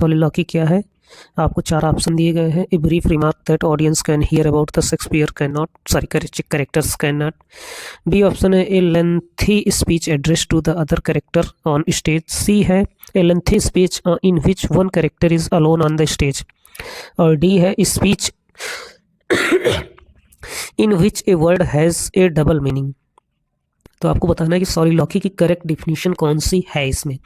सॉलिलॉकी क्या है? आपको 4 ऑप्शन दिए गए हैं। A brief remark that audience can hear about the Shakespeare can not, sorry characters can not. B option है a lengthy speech address to the other character on stage. C है a lengthy speech in which one character is alone on the stage. और D है speech in which a word has a double meaning. तो आपको बताना है कि सॉलिलॉकी की correct definition कौन सी है इसमें।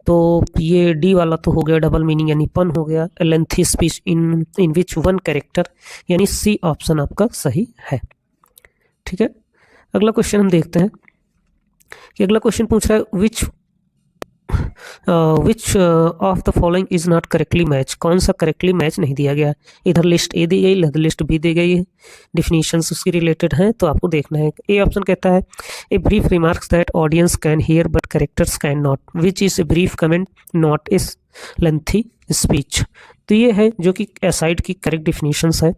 तो ये डी वाला तो हो गया डबल मीनिंग यानी पन हो गया। Lengthy speech in which one character यानी सी ऑप्शन आपका सही है। ठीक है, अगला क्वेश्चन हम देखते हैं कि अगला क्वेश्चन पूछ रहा है विच of the following is not correctly match. कौन सा करेक्टली मैच नहीं दिया गया। इधर लिस्ट ए दी गई, इधर लिस्ट बी दी गई है, डिफिनीशंस उसकी रिलेटेड हैं, तो आपको देखना है। ए ऑप्शन कहता है a brief remarks that audience can here but characters can not, which is a brief comment not is lengthy speech. तो ये है जो कि एसाइड की करेक्ट डिफिनीशंस है।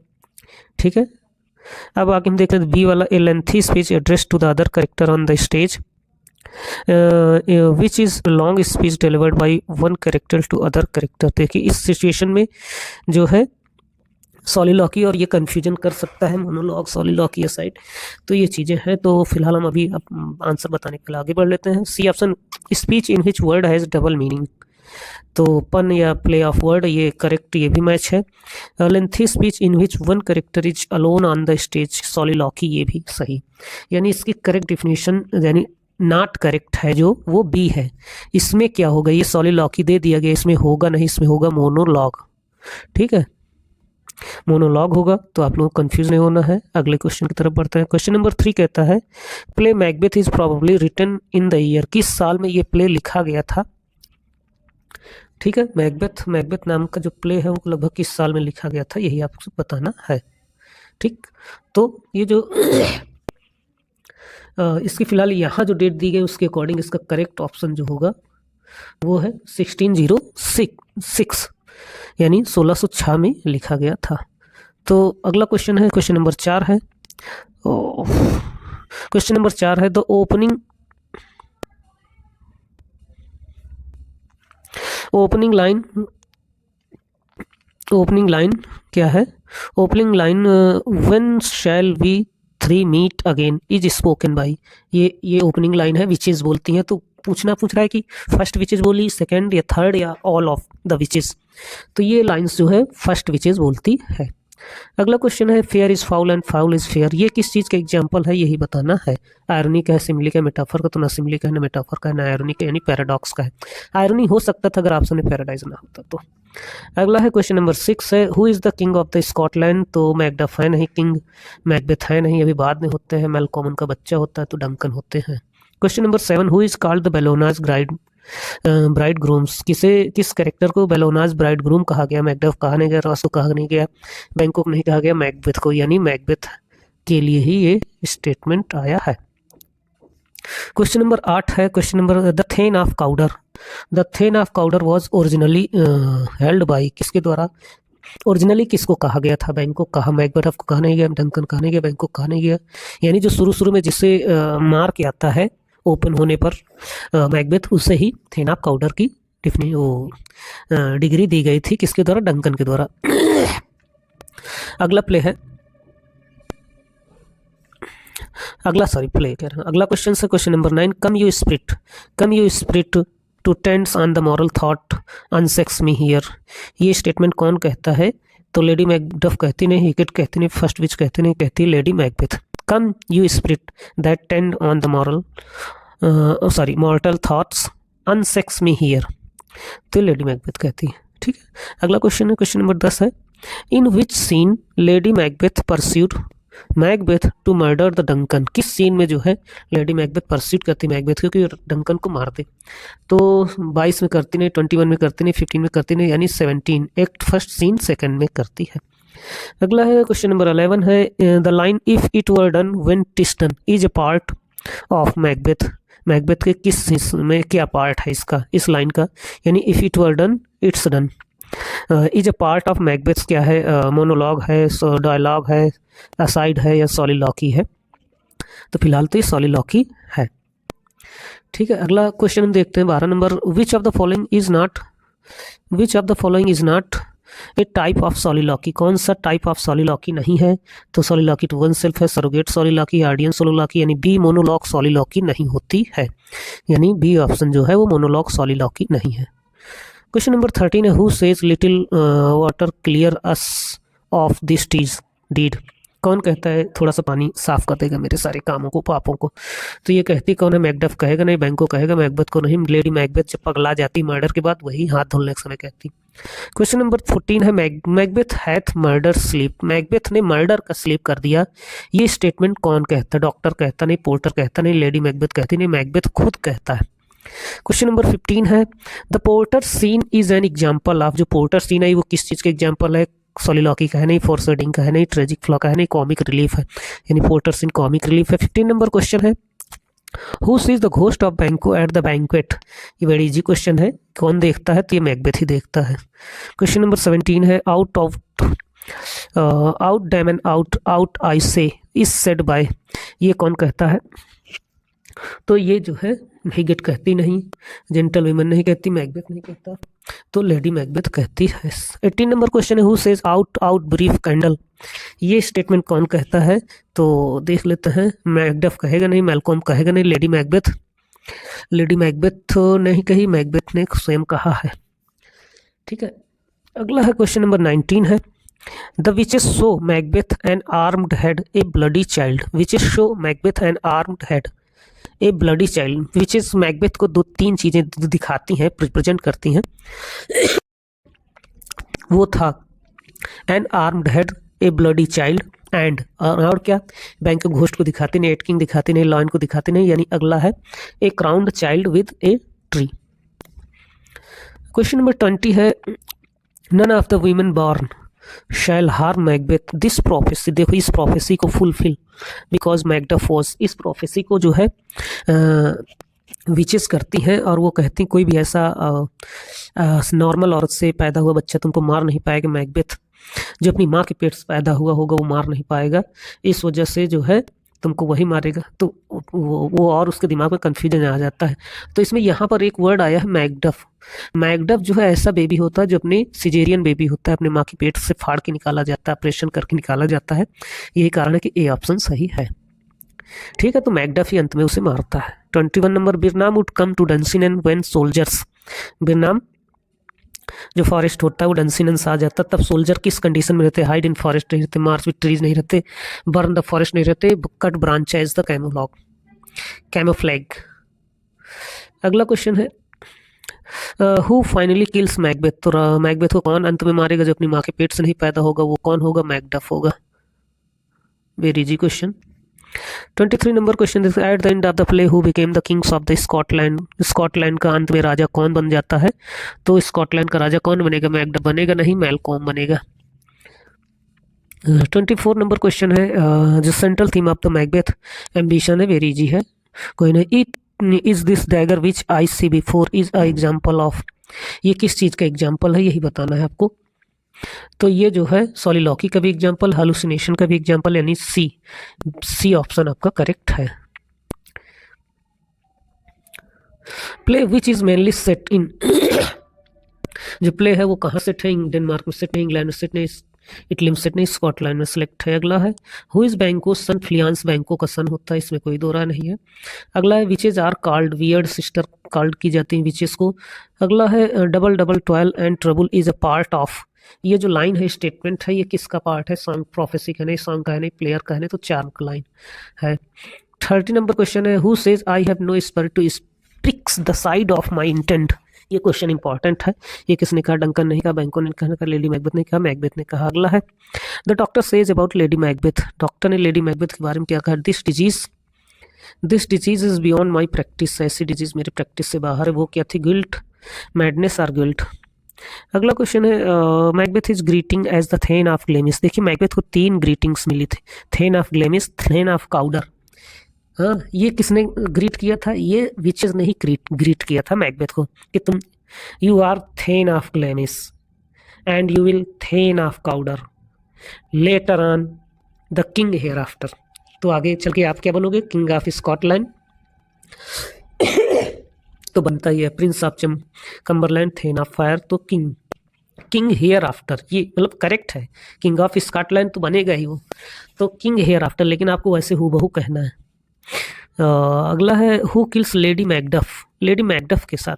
ठीक है, अब आगे हम देख रहे हैं बी वाला, a lengthy speech address to the other character on the stage which is long speech delivered by one character to other character. देखिए इस सिचुएशन में जो है सॉलिलॉकी और ये कन्फ्यूजन कर सकता है, मोनोलॉग सॉलिलॉकी साइड, तो ये चीज़ें हैं। तो फिलहाल हम अभी आंसर बताने के लिए आगे बढ़ लेते हैं। C option speech in which word has double meaning, तो पन या प्ले ऑफ वर्ड ये करेक्ट, ये भी मैच है। Lengthy speech in which one character is alone on the stage, soliloquy, ये भी सही। यानी इसकी करेक्ट डिफिनीशन यानी नॉट करेक्ट है जो वो बी है। इसमें क्या होगा, ये सॉलिलॉकी दे दिया गया, इसमें होगा नहीं, इसमें होगा मोनोलॉग। ठीक है, मोनोलॉग होगा, तो आप लोगों को कंफ्यूज नहीं होना है। अगले क्वेश्चन की तरफ बढ़ते हैं। क्वेश्चन नंबर 3 कहता है play Macbeth is probably written in the year. किस साल में ये प्ले लिखा गया था। ठीक है, मैकबेथ नाम का जो प्ले है वो लगभग किस साल में लिखा गया था, यही आपको बताना है। ठीक, तो ये जो इसकी फिलहाल यहाँ जो डेट दी गई उसके अकॉर्डिंग इसका करेक्ट ऑप्शन जो होगा वो है 1606 यानी 1606 में लिखा गया था। तो अगला क्वेश्चन है, क्वेश्चन नंबर 4 है। क्वेश्चन नंबर 4 है द ओपनिंग लाइन क्या है। Opening line when shall we 3 meet again is spoken by, ये ओपनिंग लाइन है, विचेस बोलती हैं। तो पूछ रहा है कि फर्स्ट विचेस बोली, सेकंड या थर्ड या ऑल ऑफ द विचेस। तो ये लाइंस जो है फर्स्ट विचेस बोलती है। अगला क्वेश्चन है fair is foul and foul is fair, ये किस चीज़ का एग्जाम्पल है, यही बताना है। आयरनी का है, सिमिली का है, मेटाफर का, तो ना सिमिली का है ना मेटाफर का है ना आयरनी का यानी पैराडॉक्स का है। आयरनी हो सकता था अगर ऑप्शन में पैराडाइज ना होता तो। अगला है क्वेश्चन नंबर 6 है who is the king of the Scotland. तो मैकडफ है नहीं, किंग मैकबेथ है नहीं, अभी बाद में होते हैं। मेलकॉम उनका बच्चा होता है तो डंकन होते हैं। Question number 7 who is called the Bellona's bridegrooms, किस कैरेक्टर को बेलोनाज ब्राइड ग्रूम कहा गया। मैकडफ कहा नहीं गया, रॉस को कहा नहीं गया, बैंकॉक नहीं कहा गया, मैकबेथ को, यानी मैकबेथ के लिए ही ये स्टेटमेंट आया है। क्वेश्चन नंबर 8 है, question number the thane of Cawdor. The thane of Cawdor was originally held by, किसके द्वारा, ओरिजिनली किसको कहा गया था। बैंकॉक कहा, मैकबेथ को कहा नहीं गया, डंकन कहा नहीं गया, बैंकॉक कहा नहीं गया। यानी जो शुरू में जिसे मार्क आता है ओपन होने पर मैकबेथ, उससे ही थेन ऑफ काउडर की डिग्री दी गई थी, किसके द्वारा, डंकन के द्वारा। अगला प्ले है, अगला क्वेश्चन है question number 9 come you spirit to tends on the moral thought unsex me here. ये स्टेटमेंट कौन कहता है। तो लेडी मैकडफ कहती नहीं, हिकेट कहती नहीं, फर्स्ट विच कहती नहीं, कहती Lady Macbeth. Come you spirit that tend on the mortal thoughts unsex me here, तो लेडी मैकबेथ कहती है। ठीक है, अगला क्वेश्चन है क्वेश्चन नंबर 10 है in which scene Lady Macbeth persuaded Macbeth to murder the Duncan. किस सीन में जो है लेडी मैकबेथ परस्यूट करती मैकबेथ क्योंकि डंकन को मार दे। तो 22 में करती नहीं, 21 में करती नहीं, 15 में करती नहीं, यानी 17 एक्ट फर्स्ट सीन सेकंड में करती है। अगला है क्वेश्चन नंबर 11 है the line if it were done when Tristan is a part of Macbeth. Macbeth के किस हिस्से में क्या पार्ट है इसका, इस लाइन का, यानी if it were done it's done. Is a part of Macbeth क्या है, मोनोलॉग है, डायलॉग है, असाइड है या सॉलिलॉकी है। तो फिलहाल तो ये सॉलिलॉकी है। ठीक है, अगला क्वेश्चन हम देखते हैं 12 number which of the following is not which of the following is not a type of soliloquy, कौन सा टाइप ऑफ सॉलिलॉकी नहीं है? तो सॉलिलॉकी टू वन सेल्फ है, सरोगेट सॉलिलॉकी, आर्डियन सॉलिलॉकी, यानी बी मोनोलॉग सॉलिलॉकी नहीं होती है, यानी बी ऑप्शन जो है वो मोनोलॉग सॉलिलॉकी नहीं है। क्वेश्चन नंबर 13 है, who says little water clear us of this deed, कौन कहता है थोड़ा सा पानी साफ कर देगा मेरे सारे कामों को, पापों को? तो ये कहती कौन है? मैकडफ कहेगा नहीं, बैंको कहेगा, मैकबेथ को नहीं, लेडी मैकबेथ जब पगला जाती मर्डर के बाद वही हाथ धुलने के समय कहती। क्वेश्चन नंबर 14 है, Macbeth hath murder sleep, Macbeth ने मर्डर का स्लीप कर दिया, ये स्टेटमेंट कौन कहता है? डॉक्टर कहता नहीं, पोर्टर कहता नहीं, लेडी मैकबेथ कहती नहीं, मैकबेथ खुद कहता है। क्वेश्चन नंबर 15 है, the porter scene is an example of, जो पोर्टर सीन है वो किस चीज़ का एग्जाम्पल है? सॉलिलॉकी का है नहीं, फोरशेडिंग का है नहीं, ट्रेजिक फ्लॉ का है नहीं, कॉमिक रिलीफ है, यानी पोर्टर सीन कॉमिक रिलीफ है। 15 नंबर क्वेश्चन है, who seize the ghost of बैंको एट द बैंक्वेट, ये बड़ी इजी क्वेश्चन है, कौन देखता है? तो ये मैकबेथ ही देखता है। क्वेश्चन नंबर 17 है, आउट डैमन आउट आई से इज सेड बाय, ये कौन कहता है? तो ये जो है मैकबेथ कहती नहीं, जेंटल वीमन नहीं कहती, मैकबेथ नहीं कहता, तो लेडी मैकबेथ कहती है। 18 नंबर क्वेश्चन है, who says out brief candle, ये स्टेटमेंट कौन कहता है? तो देख लेते हैं, मैकडफ कहेगा नहीं, मैलकॉम कहेगा नहीं, लेडी मैकबेथ नहीं कही, मैकबेथ ने स्वयं कहा है। ठीक है, अगला है क्वेश्चन नंबर 19 है, the witches show Macbeth N armed head A bloody child, witches show Macbeth N armed head A bloody child, which is Macbeth को 2-3 चीज़ें दिखाती हैं, प्रेजेंट करती हैं, वो था N armed head, A bloody child and, और क्या? बैंक घोस्ट को दिखाती नहीं, एट किंग दिखाती नहीं, लॉयन को दिखाती नहीं, यानी अगला है a crowned child with a tree. Question number 20 है, none of the women born shall harm Macbeth, this prophecy, देखो इस प्रोफेसी को फुलफिल बिकॉज मैकडफ वॉज, इस प्रोफेसी को जो है विचेस करती हैं और वो कहती हैं कोई भी ऐसा नॉर्मल औरत से पैदा हुआ बच्चा तुमको मार नहीं पाएगा, मैकबेथ जो अपनी माँ के पेट से पैदा हुआ होगा वो मार नहीं पाएगा, इस वजह से जो है तुमको वही मारेगा। तो वो और उसके दिमाग में कन्फ्यूजन आ जाता है। तो इसमें यहाँ पर एक वर्ड आया है मैकडफ, मैकडफ जो है ऐसा बेबी होता है जो अपने सिजेरियन बेबी होता है, अपने माँ के पेट से फाड़ के निकाला जाता है, ऑपरेशन करके निकाला जाता है, यही कारण है कि ए ऑप्शन सही है। ठीक है, तो मैकडफ ही अंत में उसे मारता है। 21 number, Birnam wood come to Dunsinane when soldiers, Birnam जो फॉरेस्ट होता है वो डंसिनन्स आ जाता, तब सोल्जर किस कंडीशन में रहते? हाइड इन फॉरेस्ट नहीं रहते, मार्च विद ट्रीज नहीं रहते, बर्न द फॉरेस्ट नहीं रहते, कट ब्रांचेज द कैमोफ्लैग। अगला क्वेश्चन है, हु फाइनली किल्स मैकबेथ, तो मैकबेथ को कौन अंत में मारेगा? जो अपनी माँ के पेट से नहीं पैदा होगा वो कौन होगा? मैकडफ होगा। Very easy question. 23 number question, at the end of the play who became the Kings of the Scotland, Scotland का अंत में राजा कौन बन जाता है? तो स्कॉटलैंड का राजा कौन बनेगा? मैकडफ बनेगा नहीं, मैलकॉम बनेगा। 24 नंबर क्वेश्चन है, जो central theme of the Macbeth ambition है, वेरी इजी है, कोई नहीं। It is this dagger which I see before is a example of, ये किस चीज़ का एग्जाम्पल है यही बताना है आपको। तो ये जो है सॉलिलॉकी का भी एग्जाम्पल, हालुसिनेशन का भी एग्जाम्पल, यानी सी ऑप्शन आपका करेक्ट है। Play which is mainly set in, जो प्ले है वो कहाँ सेट है? डेनमार्क में सेट है, इंग्लैंड में सेट नहीं, इटली में सेट नहीं, स्कॉटलैंड में सेलेक्ट है। अगला है, हु इज बैंको सन, फ्लियांस बैंको का सन होता है, इसमें कोई दो राय नहीं है। अगला है, witches are called weird sister, called की जाती हैं विचेस को। अगला है, double double toil and trouble is a part of, ये जो लाइन है स्टेटमेंट है ये किसका पार्ट है? सॉन्ग प्रोफेसी का नहीं, सॉन्ग का है नहीं, प्लेयर का है नहीं, तो चार्म का लाइन है। 30 नंबर क्वेश्चन है, who says I have no spirit to speaks the side of my intent, ये क्वेश्चन इंपॉर्टेंट है, ये किसने कहा? डंकन नहीं कहा, बैंको ने कहा, लेडी मैकबेथ ने कहा, मैकबेथ ने कहा। अगला है, the doctor says about Lady Macbeth, doctor ने लेडी मैकबेथ के बारे में क्या कहा? This disease is beyond my practice, ऐसी डिजीज मेरी प्रैक्टिस से बाहर है, वो क्या थी? गिल्ट, मैडनेस और गिल्ट। अगला क्वेश्चन है, Macbeth is greeting as the thane of Glamis, देखिए मैकबेथ को 3 ग्रीटिंग्स मिली थी, thane of Glamis, thane of Cawdor. हाँ, ये किसने ग्रीट किया था? ये विचेस ने ही ग्रीट किया था मैकबेथ को कि तुम you are thane of Glamis and you will thane of Cawdor later on the king hereafter. तो आगे चल के आप क्या बनोगे? King of Scotland. तो बनता ही है prince of Cumberland, thane of Fife, तो किंग, किंग हेयर आफ्टर, ये मतलब करेक्ट है। किंग ऑफ स्कॉटलैंड तो बनेगा ही वो, तो किंग हेयर आफ्टर, लेकिन आपको वैसे हूबहू कहना है। अगला है who kills lady Macduff, lady Macduff के साथ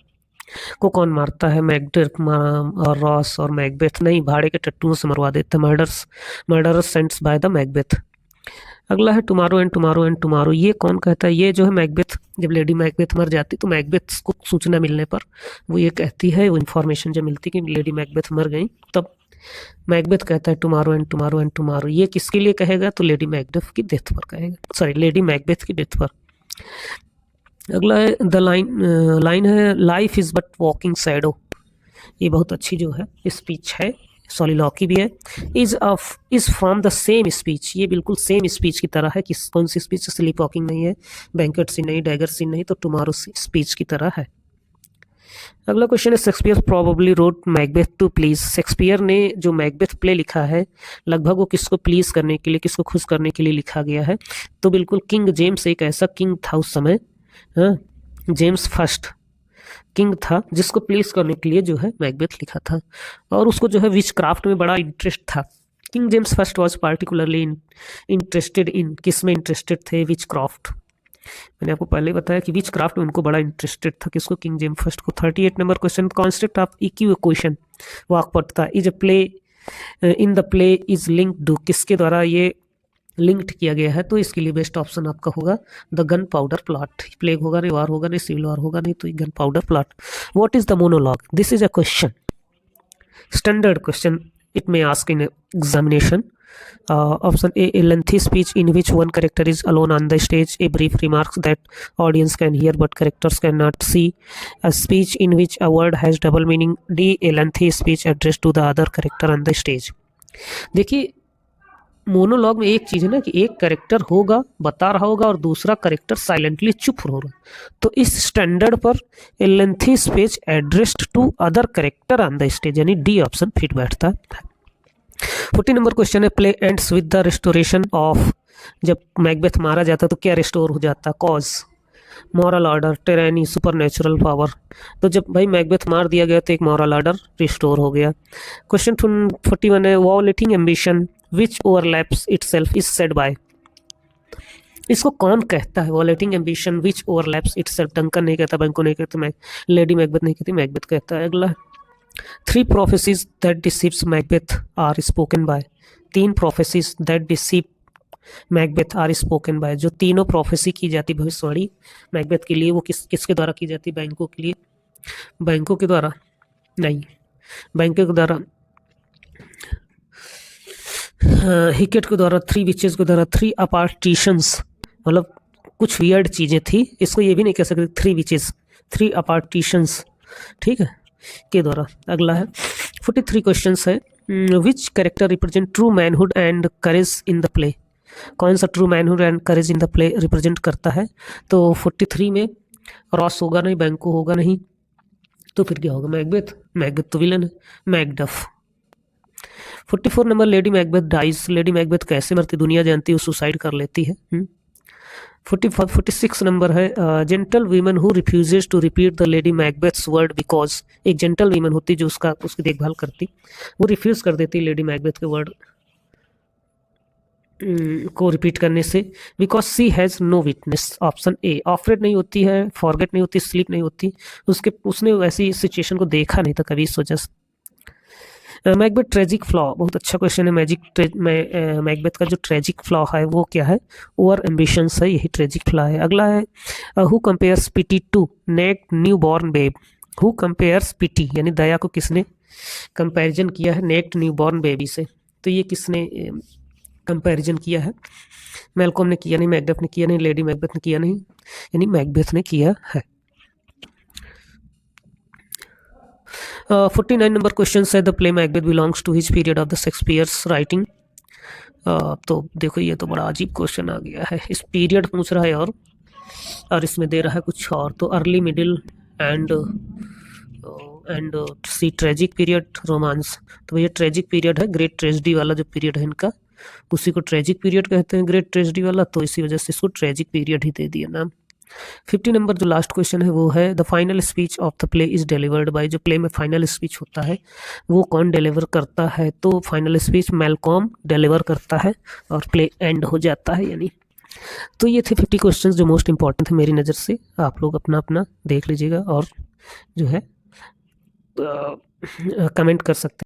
को कौन मारता है? मैकडफ और रॉस और मैकबेथ नहीं, भाड़े के टट्टुओं से मरवा देते हैं, murderous saints by the Macbeth. अगला है tomorrow and tomorrow and tomorrow, ये कौन कहता है? ये जो है मैकबेथ, जब लेडी मैकबेथ मर जाती तो मैकबेथ को सूचना मिलने पर वो ये कहती है, वो इन्फॉर्मेशन जब मिलती कि लेडी मैकबेथ मर गई, तब मैकबेथ कहता है tomorrow and tomorrow and tomorrow. ये किसके लिए कहेगा? तो लेडी मैकबेथ की डेथ पर कहेगा, सॉरी लेडी मैकबेथ की डेथ पर। अगला है द लाइन है life is but walking shadow, ये बहुत अच्छी जो है स्पीच है, सोलिलॉकी भी है। Is from the same speech, ये बिल्कुल सेम स्पीच की तरह है। किस कौन सी स्पीच? स्लीप वॉकिंग नहीं है, बैंकेट सीन नहीं, डैगर सीन नहीं, तो टुमारो स्पीच की तरह है। अगला क्वेश्चन है Shakespeare probably wrote Macbeth to please, Shakespeare ने जो मैकबेथ प्ले लिखा है लगभग वो किसको प्लीज करने के लिए, किसको खुश करने के लिए लिखा गया है? तो बिल्कुल किंग जेम्स एक ऐसा किंग था उस समय, हाँ, जेम्स फर्स्ट किंग था जिसको प्लीज करने के लिए जो है मैकबेथ लिखा था, और उसको जो है विच क्राफ्ट में बड़ा इंटरेस्ट था। King James first was particularly interested in, किस में इंटरेस्टेड थे? विच क्राफ्ट। मैंने आपको पहले बताया कि विच क्राफ्ट में उनको बड़ा इंटरेस्टेड था, किसको? किंग जेम्स फर्स्ट को। 38 number question, concept of equivocation वाक्पटुता is a play in the play is linked to, किसके द्वारा ये लिंक्ड किया गया है? तो इसके लिए बेस्ट ऑप्शन आपका होगा the gun powder plot. Plague होगा नहीं, वार होगा नहीं, सिविल वार होगा नहीं, तो gun powder plot. What is the monologue? This is a question, standard question, it may ask in examination. Option A, a lengthy speech in which one character is alone on the stage, a brief remarks that audience can hear but characters cannot see, a speech in which a word has double meaning, D, a lengthy speech addressed to the other character on the stage। देखिए monologue में एक चीज है ना कि एक character होगा बता रहा होगा और दूसरा करेक्टर साइलेंटली चुप होगा, तो इस स्टैंडर्ड पर a lengthy speech addressed to other character on the stage, यानी डी ऑप्शन फिट बैठता है। 40 नंबर क्वेश्चन है play ends with the restoration of, जब मैकबेथ मारा जाता तो क्या रिस्टोर हो जाता? Cause, moral order, tyranny, supernatural power. तो जब भाई मैकबेथ मार दिया गया तो एक मॉरल ऑर्डर रिस्टोर हो गया। क्वेश्चन 41 है वॉलेटिंग ambition which overlaps itself is said bye, इसको कौन कहता है? वॉलेटिंग एम्बिशन विच ओवरलैप्स इटसेल्फ, डंकन नहीं कहता, बैंको नहीं कहता, लेडी मैकबेथ नहीं कहती, मैकबेथ कहता है। अगला 3 prophecies that deceives Macbeth are spoken by, 3 prophecies that deceive Macbeth are spoken by, जो तीनों प्रोफेसी की जाती भविष्यवाणी मैकबेथ के लिए, वो किसके द्वारा की जाती? बैंकों के लिए, बैंकों के द्वारा नहीं, बैंकों के द्वारा, हिकेट के द्वारा, 3 विचेस के द्वारा, 3 अपार्टीशंस, मतलब कुछ वियर्ड चीजें थी, इसको ये भी नहीं कह सकते 3 विचेस, 3 अपार्टीशंस, ठीक है, के द्वारा। अगला है 43 क्वेश्चंस है विच character represent true manhood and courage in the play, कौन सा true manhood and courage in the play represent करता है? तो 43 में रॉस होगा नहीं, बैंको होगा नहीं, तो फिर क्या होगा? मैकबेथ, मैकबेथ तो विलन है, Macduff. 44 number lady Macbeth dies, lady Macbeth कैसे मरती? दुनिया जानती है, सुसाइड कर लेती है। 46 नंबर है gentle woman who refuses to repeat the Lady Macbeth's word because, एक जेंटल वीमन होती जो उसकी देखभाल करती, वो रिफ्यूज कर देती लेडी मैकबेथ के वर्ड को रिपीट करने से, because she has no witness. Option A, offered नहीं होती है, फॉरगेट नहीं होती, स्लीप नहीं होती, उसने वैसी सिचुएशन को देखा नहीं था कभी, इस वजह से। मैकबेथ ट्रेजिक फ्लॉ, बहुत अच्छा क्वेश्चन है। मैकबेथ का जो ट्रेजिक फ्लॉ है वो क्या है? ओवर एम्बिशंस है, यही ट्रेजिक फ्लॉ है। अगला है who compares pity to naked new born babe, who compares pity यानी दया को किसने कंपैरिजन किया है नेक्ड न्यू बॉर्न बेबी से? तो ये किसने कंपैरिजन किया है? मैल्कॉम ने किया नहीं, मैकबेथ ने किया नहीं, लेडी मैकबेथ ने किया नहीं, यानी मैकबेथ ने किया है। 49 नंबर क्वेश्चन है the play Macbeth belongs to his period of the Shakespeare's writing. तो देखो ये तो बड़ा अजीब क्वेश्चन आ गया है, इस पीरियड पूछ रहा है और इसमें दे रहा है कुछ और, तो early middle and C tragic period romance, तो ये ट्रेजिक पीरियड है, ग्रेट ट्रेजिडी वाला जो पीरियड है इनका उसी को ट्रेजिक पीरियड कहते हैं, ग्रेट ट्रेजिडी वाला, तो इसी वजह से इसको ट्रेजिक पीरियड ही दे दिया नाम। 50 नंबर जो लास्ट क्वेश्चन है वो है the final speech of the play is delivered by. जो प्ले में फाइनल स्पीच होता है वो कौन डिलीवर करता है? तो फाइनल स्पीच मैलकॉम डिलीवर करता है और प्ले एंड हो जाता है यानी। तो ये थे 50 क्वेश्चंस जो मोस्ट इंपॉर्टेंट थे मेरी नज़र से। आप लोग अपना अपना देख लीजिएगा और जो है कमेंट कर सकते हैं।